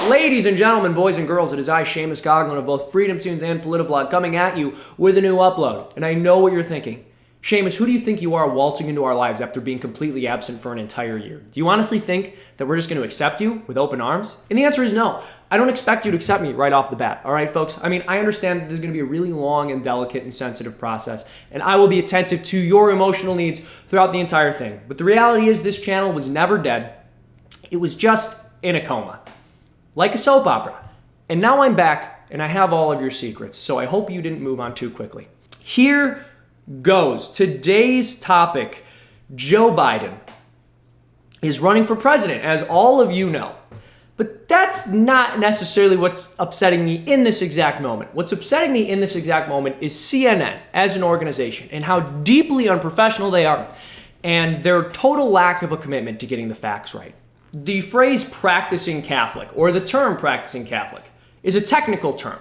Ladies and gentlemen, boys and girls, it is I, Seamus Goglin of both Freedom Tunes and Politivlog, coming at you with a new upload. And I know what you're thinking. Seamus, who do you think you are waltzing into our lives after being completely absent for an entire year? Do you honestly think that we're just going to accept you with open arms? And the answer is no. I don't expect you to accept me right off the bat. All right, folks? I mean, I understand that there's going to be a really long and delicate and sensitive process, and I will be attentive to your emotional needs throughout the entire thing. But the reality is this channel was never dead. It was just in a coma, like a soap opera. And now I'm back, and I have all of your secrets, so I hope you didn't move on too quickly. Here goes. Today's topic: Joe Biden is running for president, as all of you know. But that's not necessarily what's upsetting me in this exact moment. What's upsetting me in this exact moment is CNN as an organization and how deeply unprofessional they are and their total lack of a commitment to getting the facts right. The phrase practicing Catholic, or the term practicing Catholic, is a technical term.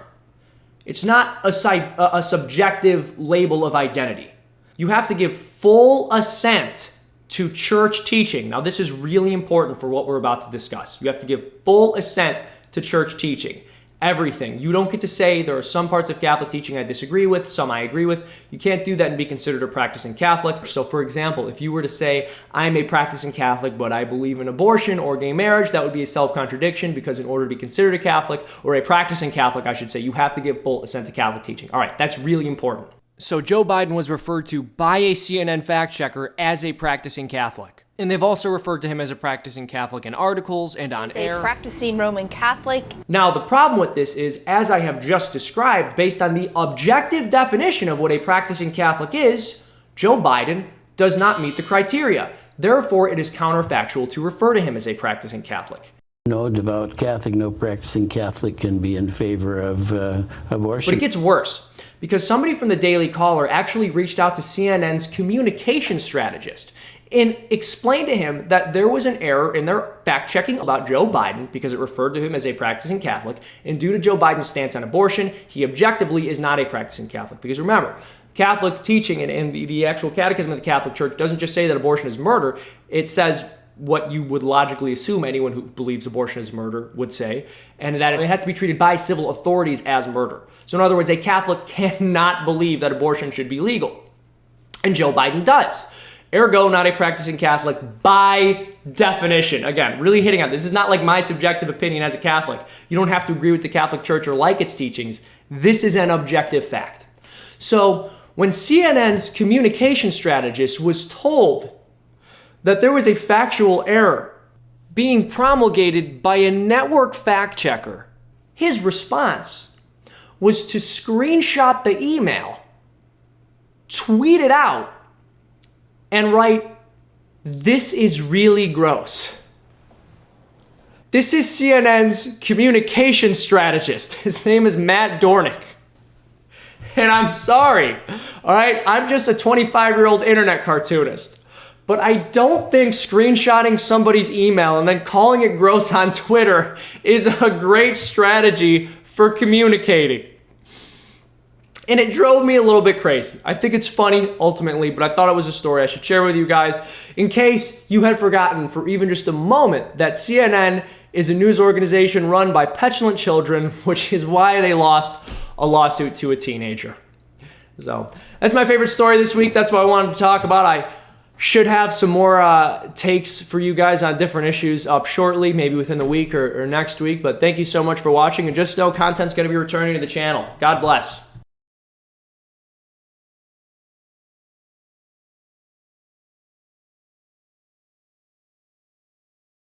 It's not a subjective label of identity. You have to give full assent to church teaching. Now, this is really important for what we're about to discuss. You have to give full assent to church teaching. Everything. You don't get to say there are some parts of Catholic teaching I disagree with, some I agree with. You can't do that and be considered a practicing Catholic. So, for example, if you were to say, I'm a practicing Catholic, but I believe in abortion or gay marriage, that would be a self-contradiction, because in order to be considered a Catholic, or a practicing Catholic, I should say, you have to give full assent to Catholic teaching. All right, that's really important. So Joe Biden was referred to by a CNN fact checker as a practicing Catholic. And they've also referred to him as a practicing Catholic in articles and on air. A practicing Roman Catholic. Now, the problem with this is, as I have just described, based on the objective definition of what a practicing Catholic is, Joe Biden does not meet the criteria. Therefore, it is counterfactual to refer to him as a practicing Catholic. No devout Catholic, no practicing Catholic can be in favor of abortion. But it gets worse, because somebody from the Daily Caller actually reached out to CNN's communication strategist and explained to him that there was an error in their fact-checking about Joe Biden because it referred to him as a practicing Catholic, and due to Joe Biden's stance on abortion, he objectively is not a practicing Catholic. Because remember, Catholic teaching and the actual catechism of the Catholic Church doesn't just say that abortion is murder, it says what you would logically assume anyone who believes abortion is murder would say, and that it has to be treated by civil authorities as murder. So in other words, a Catholic cannot believe that abortion should be legal. And Joe Biden does. Ergo, not a practicing Catholic by definition. Again, really hitting on this. This is not like my subjective opinion as a Catholic. You don't have to agree with the Catholic Church or like its teachings. This is an objective fact. So when CNN's communication strategist was told that there was a factual error being promulgated by a network fact checker, his response was to screenshot the email, tweet it out, and write, "This is really gross." This is CNN's communication strategist. His name is Matt Dornick. And I'm sorry, all right? I'm just a 25-year-old internet cartoonist. But I don't think screenshotting somebody's email and then calling it gross on Twitter is a great strategy for communicating. And it drove me a little bit crazy. I think it's funny ultimately, but I thought it was a story I should share with you guys in case you had forgotten for even just a moment that CNN is a news organization run by petulant children, which is why they lost a lawsuit to a teenager. So that's my favorite story this week. That's what I wanted to talk about. I should have some more takes for you guys on different issues up shortly, maybe within the week or next week. But thank you so much for watching. And just know content's going to be returning to the channel. God bless.